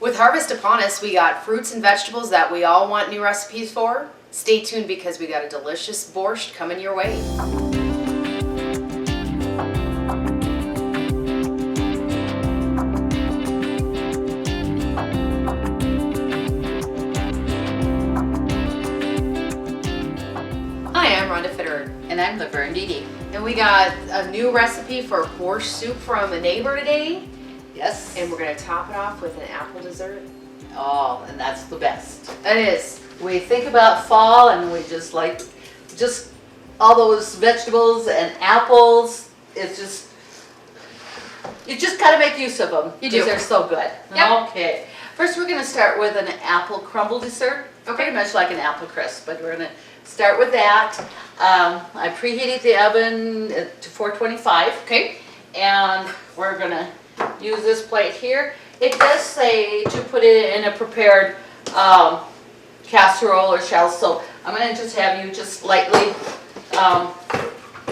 With harvest upon us, we got fruits and vegetables that we all want new recipes for. Stay tuned because we got a delicious borscht coming your way. Hi, I'm Rhonda Fitterer. And I'm Laverne Dede. And we got a new recipe for borscht soup from a neighbor today. Yes. And we're going to top it off with an apple dessert. Oh, and that's the best. That is. We think about fall and we just like, all those vegetables and apples. It's just, you just gotta make use of them. You do. Because they're so good. Yep. Okay. First we're gonna start with an apple crumble dessert. Okay. Pretty much like an apple crisp, but we're gonna start with that. I preheated the oven to 425. Okay. And we're gonna use this plate here. It does say to put it in a prepared casserole or shell, so I'm gonna just have you just lightly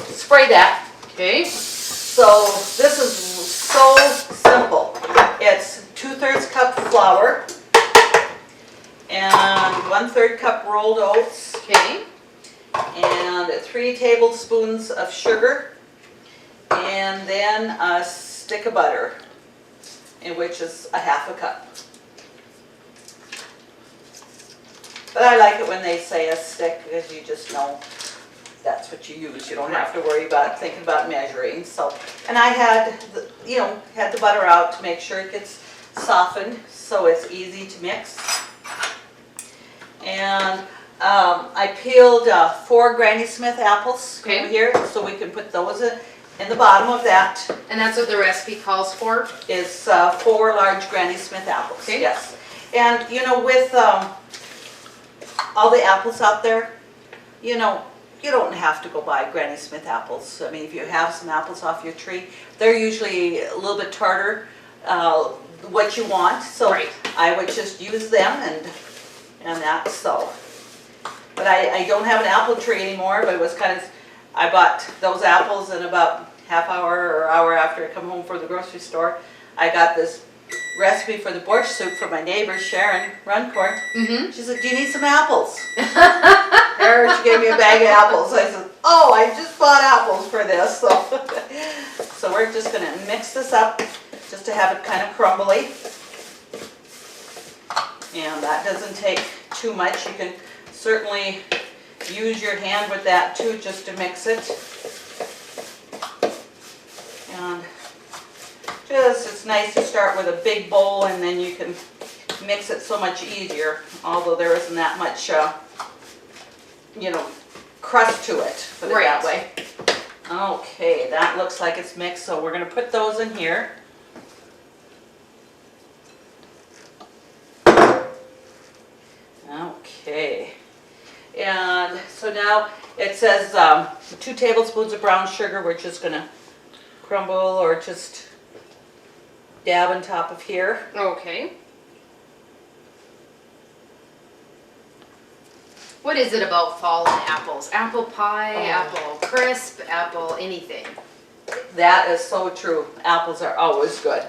spray that. Okay. So this is so simple. It's 2/3 cup flour and 1/3 cup rolled oats. Okay. And 3 tablespoons of sugar, and then a stick of butter, which is a 1/2 cup. But I like it when they say a stick because you just know that's what you use. You don't have to worry about thinking about measuring. So, and I had the butter out to make sure it gets softened so it's easy to mix. And I peeled 4 Granny Smith apples over here, so we can put those in the bottom of that. And that's what the recipe calls for? Is 4 large Granny Smith apples. Okay. Yes. And with all the apples out there, you don't have to go buy Granny Smith apples. I mean, if you have some apples off your tree, they're usually a little bit tartar, what you want. So right. I would just use them and that. So, but I don't have an apple tree anymore. But it was I bought those apples, and about half hour or hour after I come home from the grocery store, I got this recipe for the borscht soup from my neighbor Sharon Runcorn. Mm-hmm. She said, "Do you need some apples?" There, she gave me a bag of apples. I said, "Oh, I just bought apples for this." So we're just going to mix this up just to have it kind of crumbly. And that doesn't take too much. You can certainly use your hand with that too, just to mix it. And it's nice to start with a big bowl, and then you can mix it so much easier, although there isn't that much crust to it, put it that way. Okay, that looks like it's mixed, so we're going to put those in here. Okay, and so now it says 2 tablespoons of brown sugar. We're just going to crumble or just dab on top of here. Okay. What is it about fall and apples? Apple pie, apple crisp, apple anything. That is so true. Apples are always good.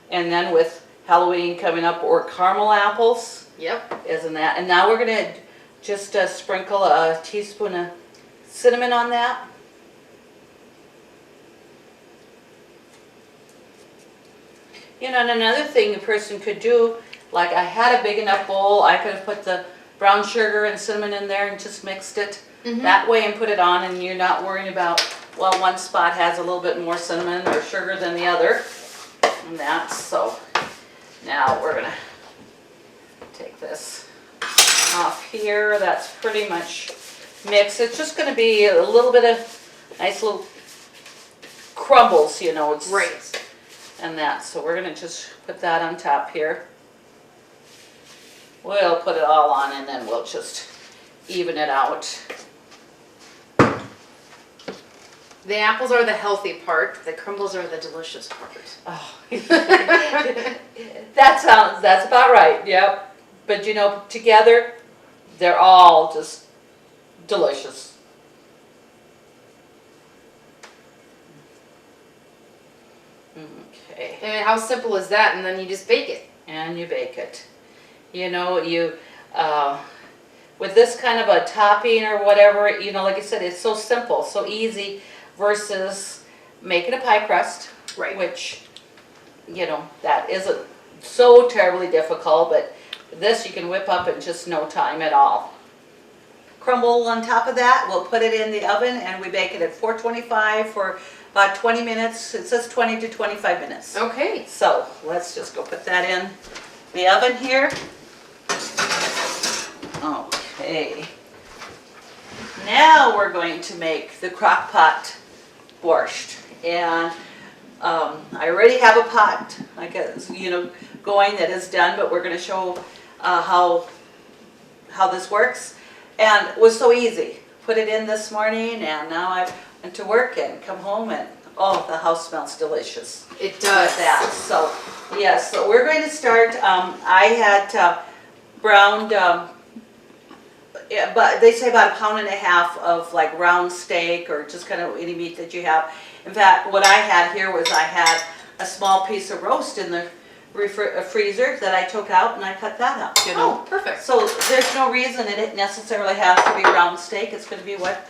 And then with Halloween coming up, or caramel apples. Yep. Isn't that? And now we're going to just sprinkle a teaspoon of cinnamon on that. And another thing a person could do, like I had a big enough bowl, I could have put the brown sugar and cinnamon in there and just mixed it that way and put it on, and you're not worrying about, well, one spot has a little bit more cinnamon or sugar than the other. And that's so. Now we're going to take this off here. That's pretty much mixed. It's just going to be a little bit of nice little crumbles, It's right. And that. So we're going to just put that on top here. We'll put it all on, and then we'll just even it out. The apples are the healthy part. The crumbles are the delicious part. Oh. That's about right. Yep. But together, they're all just delicious. Okay. And how simple is that? And then you just bake it. and you bake it. You know, with this kind of a topping or whatever, you know, like I said, it's so simple, so easy versus making a pie crust, Right. which, you know, that isn't so terribly difficult, but this you can whip up in just no time at all. Crumble on top of that, we'll put it in the oven and we bake it at 425 for about 20 minutes. It says 20 to 25 minutes. Okay. So let's just go put that in the oven here. Okay. Now we're going to make the crock pot borscht. And I already have a pot, I guess, you know, going that is done, but we're going to show how this works. And it was so easy. Put it in this morning and now I went to work and come home and oh, the house smells delicious. It does. With that. So, yes, so we're going to start. I had browned, yeah, but they say about 1.5 pounds of like round steak or just kind of any meat that you have. In fact, what I had here was I had a small piece of roast in the freezer that I took out and I cut that up, you know. Oh, perfect. So there's no reason that it necessarily has to be round steak. It's going to be what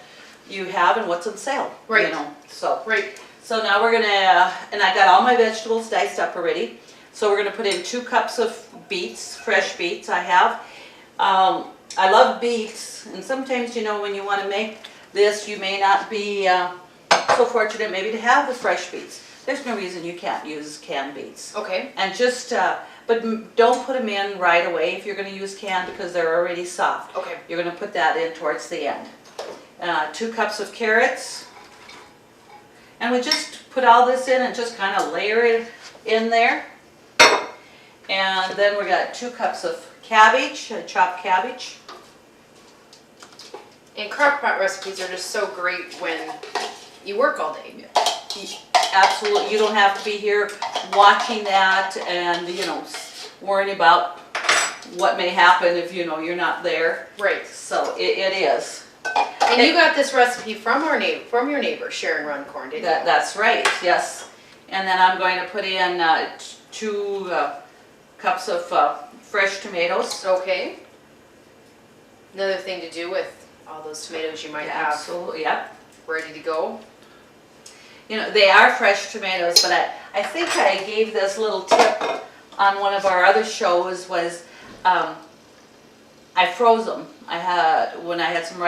you have and what's on sale, Right. you know. So, Right. so now we're gonna, and I got all my vegetables diced up already. So we're gonna put in 2 cups of beets, fresh beets I have. I love beets, and sometimes, you know, when you want to make this, you may not be so fortunate maybe to have the fresh beets. There's no reason you can't use canned beets. Okay. And just, but don't put them in right away if you're going to use canned because they're already soft. Okay. You're going to put that in towards the end. 2 cups of carrots. And we just put all this in and just kind of layer it in there. And then we got 2 cups of cabbage, chopped cabbage. And crock pot recipes are just so great when you work all day. Absolutely, you don't have to be here watching that and, you know, worrying about what may happen if, you know, you're not there. Right. So it is. And you got this recipe from your neighbor, Sharon Runcorn, didn't you? That's right, yes. And then I'm going to put in 2 cups of fresh tomatoes. Okay. Another thing to do with all those tomatoes you might have Absolutely, yep. ready to go. You know, they are fresh tomatoes, but I think I gave this little tip on one of our other shows was I froze them. When I had some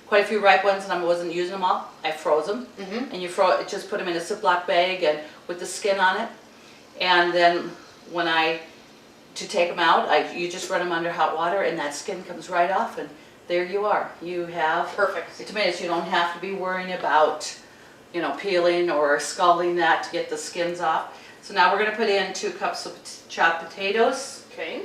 quite a few ripe ones and I wasn't using them all, I froze them. Mm-hmm. And you just put them in a Ziploc bag and with the skin on it. And then to take them out, you just run them under hot water and that skin comes right off and there you are. You have Perfect. the tomatoes. You don't have to be worrying about, you know, peeling or scalding that to get the skins off. So now we're going to put in 2 cups of chopped potatoes. Okay.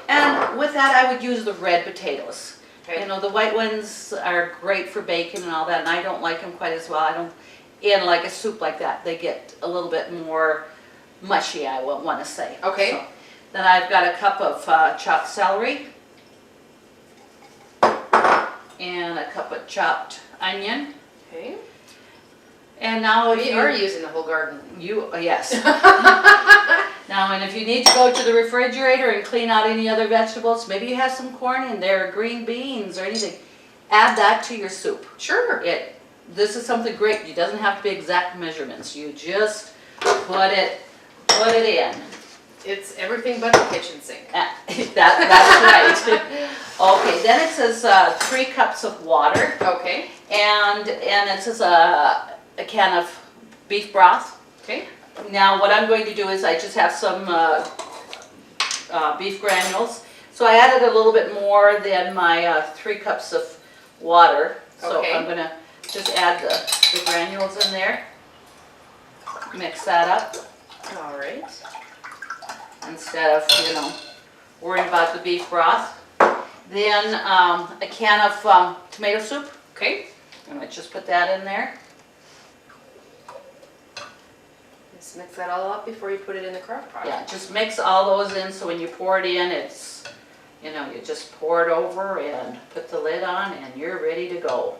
And with that I would use the red potatoes. Okay. You know, the white ones are great for bacon and all that, and I don't like them quite as well. In like a soup like that, they get a little bit more mushy, I want to say. Okay. So, then I've got a cup of chopped celery. And a cup of chopped onion. Okay. And now We are using the whole garden. Yes. Now, and if you need to go to the refrigerator and clean out any other vegetables, maybe you have some corn in there, green beans or anything, add that to your soup. Sure. This is something great. It doesn't have to be exact measurements. You just put it in. It's everything but the kitchen sink. That's right. Okay, then it says 3 cups of water. Okay. And it says a can of beef broth. Okay. Now what I'm going to do is I just have some beef granules. So I added a little bit more than my 3 cups of water. So Okay. I'm going to just add the granules in there. Mix that up. All right. Instead of, you know, worrying about the beef broth. Then a can of tomato soup. Okay. I'm going to just put that in there. Just mix that all up before you put it in the crock pot. Yeah, just mix all those in so when you pour it in, it's, you know, you just pour it over and put the lid on and you're ready to go.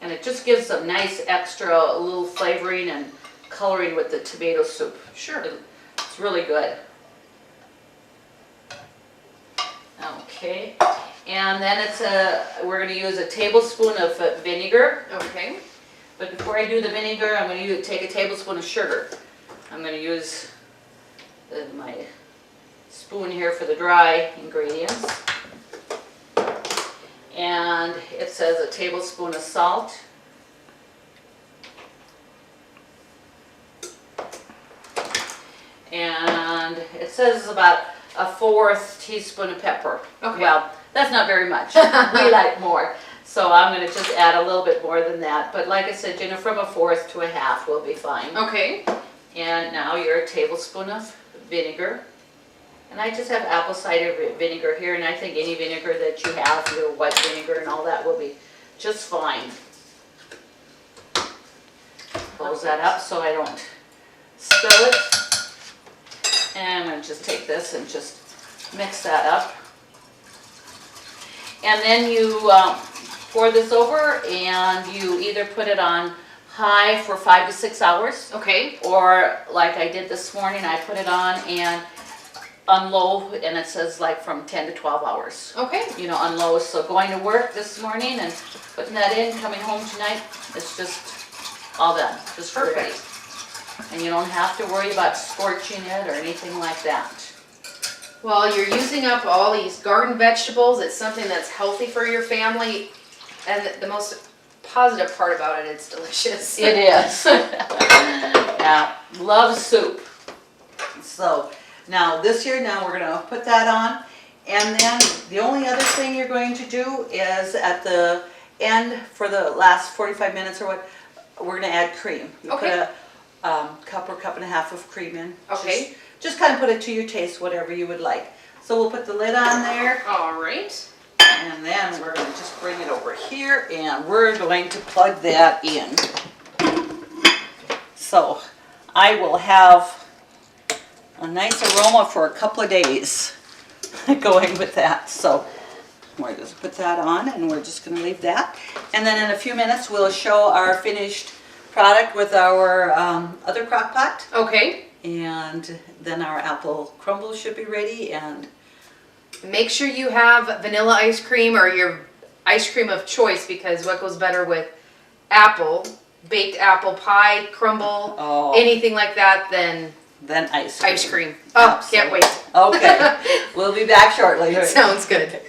And And it just gives a nice extra little flavoring and coloring with the tomato soup. Sure. It's really good. Okay, and then we're going to use a tablespoon of vinegar. Okay. But before I do the vinegar, I'm going to take a tablespoon of sugar. I'm going to use my spoon here for the dry ingredients. And it says a tablespoon of salt. And it says about a 1/4 teaspoon of pepper. Okay. Well, that's not very much. We like more. So I'm going to just add a little bit more than that. But like I said, from a 1/4 to a 1/2 will be fine. Okay. And now your tablespoon of vinegar. And I just have apple cider vinegar here, and I think any vinegar that you have, your white vinegar and all that, will be just fine. Close that up so I don't spill it. And I'm going to just take this and just mix that up. And then you pour this over, and you either put it on high for 5 to 6 hours. Okay. Or like I did this morning, I put it on low, and it says like from 10 to 12 hours. Okay. You know, on low. So going to work this morning and putting that in, coming home tonight, it's just all done. Just Perfect. ready. And you don't have to worry about scorching it or anything like that. Well, you're using up all these garden vegetables. It's something that's healthy for your family. And the most positive part about it, it's delicious. It is. Yeah, love soup. So now this year, we're going to put that on. And then the only other thing you're going to do is at the end, for the last 45 minutes or what, we're going to add cream. You Okay. put a cup or cup and a half of cream in. Okay. Just kind of put it to your taste, whatever you would like. So we'll put the lid on there. All right. And then we're going to just bring it over here, and we're going to plug that in. So I will have a nice aroma for a couple of days going with that. So we're just put that on, and we're just going to leave that. And then in a few minutes we'll show our finished product with our other crock pot. Okay. And then our apple crumble should be ready. And Make sure you have vanilla ice cream or your ice cream of choice, because what goes better with apple, baked apple pie, crumble, anything like that than then ice cream. ice cream. Oh, can't wait. Okay, we'll be back shortly. Sounds good.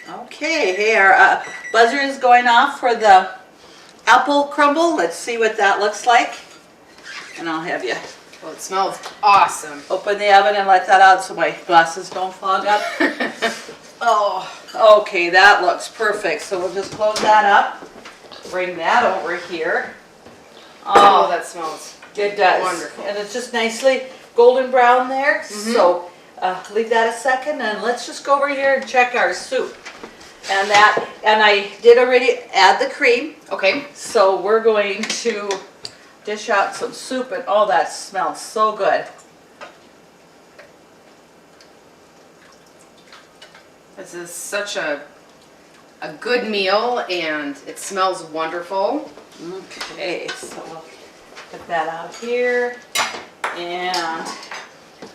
Okay, hey, our buzzer is going off for the apple crumble. Let's see what that looks like. And I'll have you Well, it smells awesome. open the oven and let that out so my glasses don't fog up. Oh, okay, that looks perfect. So we'll just close that up. Bring that over here. Oh, that smells. It does. Wonderful. And it's just nicely golden brown there. So leave that a second, and let's just go over here and check our soup. And I did already add the cream. Okay. So we're going to dish out some soup, and oh, that smells so good. This is such a good meal, and it smells wonderful. Okay, so we'll put that out here. And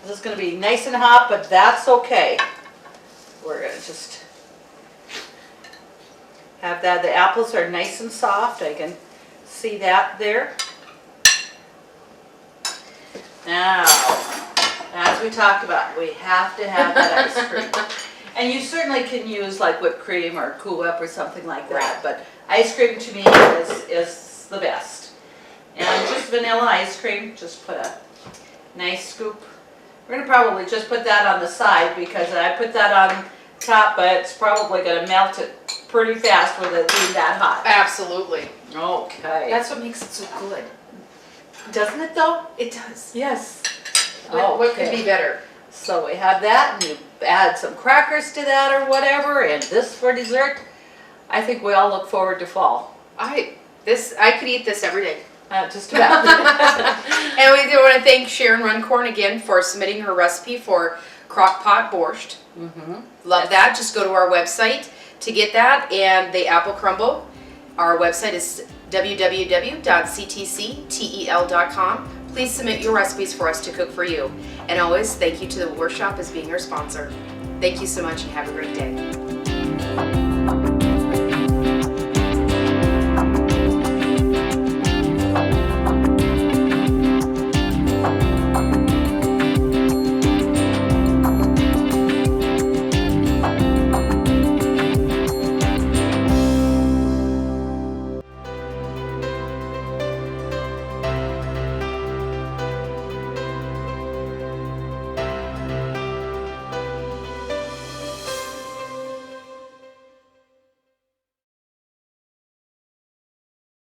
this is going to be nice and hot, but that's okay. We're going to just have that. The apples are nice and soft. I can see that there. Now, as we talked about, we have to have that ice cream. And you certainly can use like whipped cream or Cool Whip or something like that, but ice cream to me is the best. And just vanilla ice cream, just put a nice scoop. We're going to probably just put that on the side, because I put that on top, but it's probably going to melt it pretty fast with it being that hot. Absolutely. Okay. That's what makes it so good. Doesn't it though? It does. Yes. What could be better? So we have that, and you add some crackers to that or whatever, and this for dessert. I think we all look forward to fall. I could eat this every day. Just about. And we do want to thank Sharon Runcorn again for submitting her recipe for Crock Pot Borscht. Love that. Just go to our website to get that, and the apple crumble. Our website is www.ctctel.com. Please submit your recipes for us to cook for you. And always, thank you to the Workshop as being our sponsor. Thank you so much and have a great day.